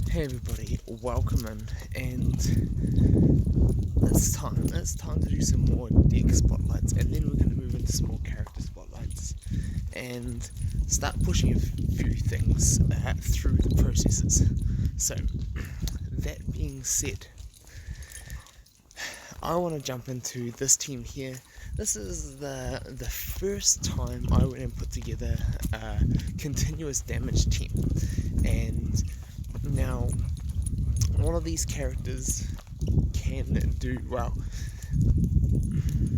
Hey everybody, welcome in, and it's time to do some more deck spotlights, and then we're going to move into some more character spotlights and start pushing a few things through the processes. So that being said, I want to jump into this team here. This is the first time I went and put together a continuous damage team, and now all of these characters can do, well,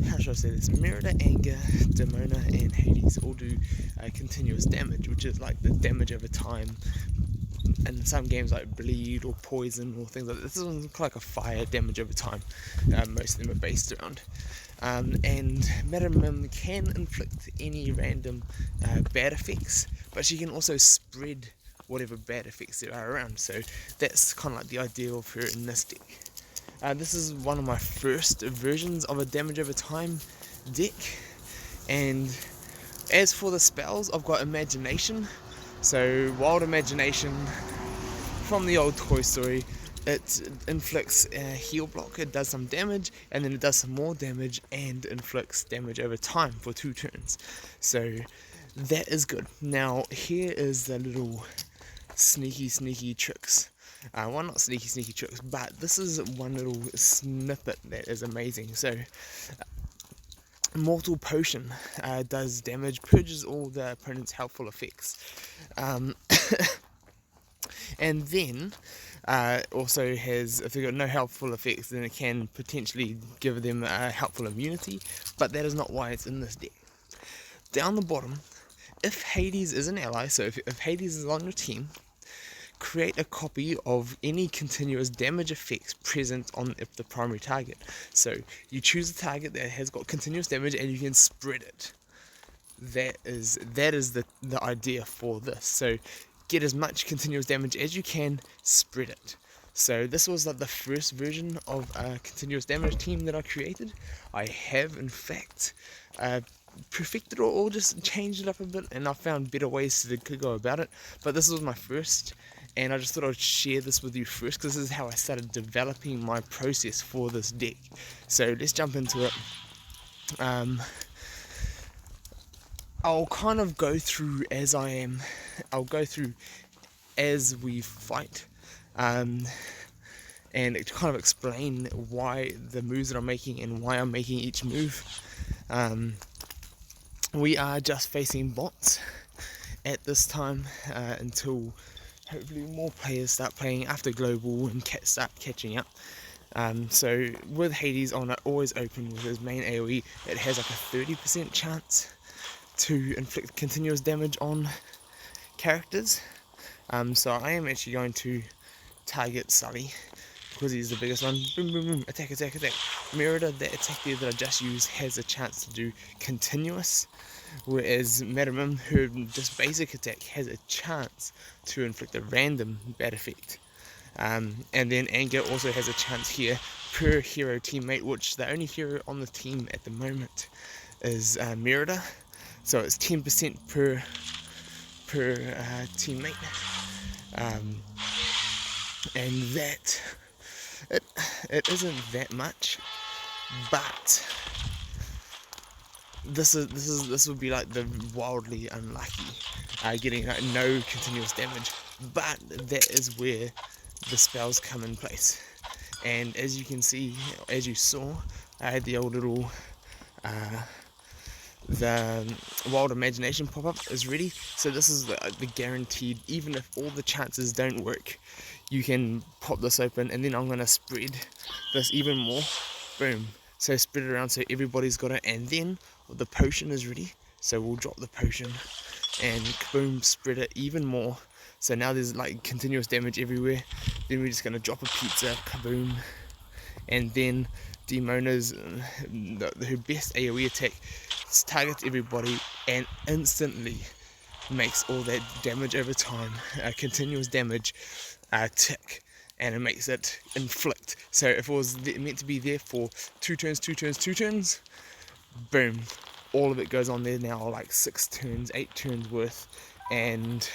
how should I say this? Merida, Anger, Demona, and Hades all do continuous damage, which is like the damage over time. And some games like bleed or poison or things like that. This is like a fire damage over time. Most of them are based around. And Madam can inflict any random bad effects, but she can also spread whatever bad effects there are around. So that's kind of like the idea of her in this deck. This is one of my first versions of a damage over time deck, and as for the spells, I've got Imagination. So Wild Imagination from the old Toy Story. It inflicts a heal block, it does some damage, and then it does some more damage and inflicts damage over time for 2 turns. So that is good. Now here is the little sneaky tricks. Well, not sneaky tricks, but this is one little snippet that is amazing. So Mortal Potion does damage, purges all the opponent's helpful effects, and then also has, if they've got no helpful effects, then it can potentially give them helpful immunity, but that is not why it's in this deck. Down the bottom, if Hades is an ally, so if Hades is on your team, create a copy of any continuous damage effects present on the primary target. So you choose a target that has got continuous damage and you can spread it. That is the idea for this. So get as much continuous damage as you can, spread it. So this was like the first version of a continuous damage team that I created. I have in fact perfected or just changed it up a bit, and I found better ways to go about it, but this was my first, and I just thought I'd share this with you first because this is how I started developing my process for this deck. So let's jump into it. I'll kind of go through as I am. I'll go through as we fight, and kind of explain why the moves that I'm making and why I'm making each move. We are just facing bots at this time until hopefully more players start playing after global and start catching up. So with Hades on, it always open with his main AoE. It has like a 30% chance to inflict continuous damage on characters. So I am actually going to target Sully because he's the biggest one. Boom, boom, boom, attack. Merida, that attack there that I just used, has a chance to do continuous, whereas Madam, her just basic attack has a chance to inflict a random bad effect. And then Anger also has a chance here per hero teammate, which the only hero on the team at the moment is Merida. So it's 10% per teammate, and that it isn't that much, but this would be like the wildly unlucky, getting like no continuous damage, but that is where the spells come in place. And as you can see, as you saw, I had the old little the Wild Imagination pop-up is ready. So this is the guaranteed, even if all the chances don't work, you can pop this open, and then I'm going to spread this even more. Boom. So spread it around so everybody's got it, and then the potion is ready. So we'll drop the potion and boom, spread it even more. So now there's like continuous damage everywhere. Then we're just going to drop a pizza, kaboom, and then Demona's her best AoE attack targets everybody and instantly makes all that damage over time, continuous damage, tick, and it makes it inflict. So if it was meant to be there for 2 turns, boom, all of it goes on there now, like 6 turns, 8 turns worth, and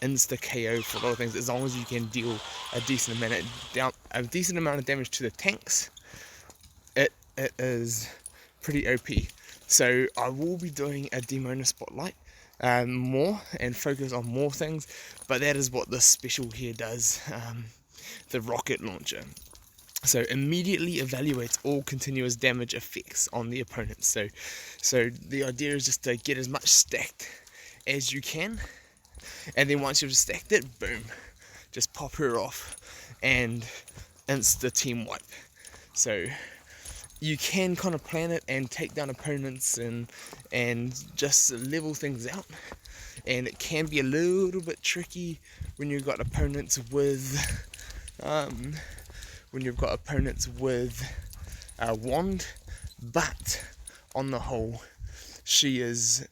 insta KO for a lot of things, as long as you can deal a decent amount of damage to the tanks. It is pretty OP. So I will be doing a Demona Spotlight more and focus on more things, but that is what this special here does, the rocket launcher. So immediately evaluates all continuous damage effects on the opponent. So the idea is just to get as much stacked as you can, and then once you've stacked it, boom, just pop her off and insta team wipe. So you can kind of plan it and take down opponents and just level things out, and it can be a little bit tricky when you've got opponents with wand, but on the whole she is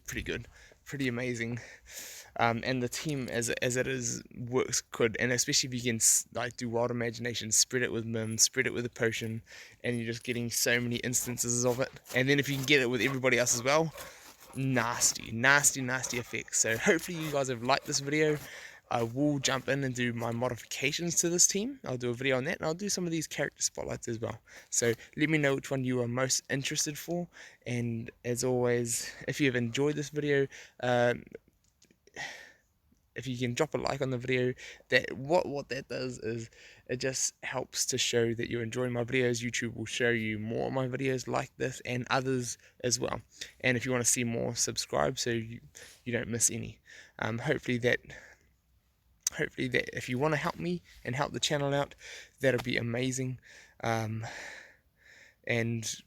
pretty good, pretty amazing. And the team as it is works good, and especially if you can like do wild imagination, spread it with Mim, spread it with a potion, and you're just getting so many instances of it. And then if you can get it with everybody else as well, nasty effects. So hopefully you guys have liked this video. I will jump in and do my modifications to this team. I'll do a video on that, and I'll do some of these character spotlights as well. So let me know which one you are most interested for, and as always, if you have enjoyed this video, if you can drop a like on the video, that what that does is it just helps to show that you're enjoying my videos. YouTube will show you more of my videos like this and others as well. And if you want to see more, subscribe so you don't miss any. Hopefully that if you want to help me and help the channel out, that'll be amazing. And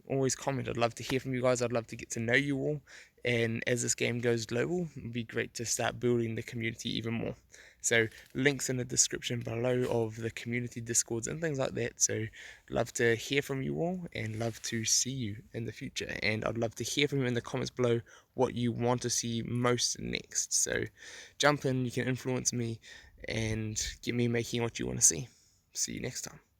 always comment. I'd love to hear from you guys. I'd love to get to know you all, and as this game goes global, it'd be great to start building the community even more. So links in the description below of the community discords and things like that. So love to hear from you all and love to see you in the future, and I'd love to hear from you in the comments below what you want to see most next. So jump in, you can influence me and get me making what you want to see. See you next time.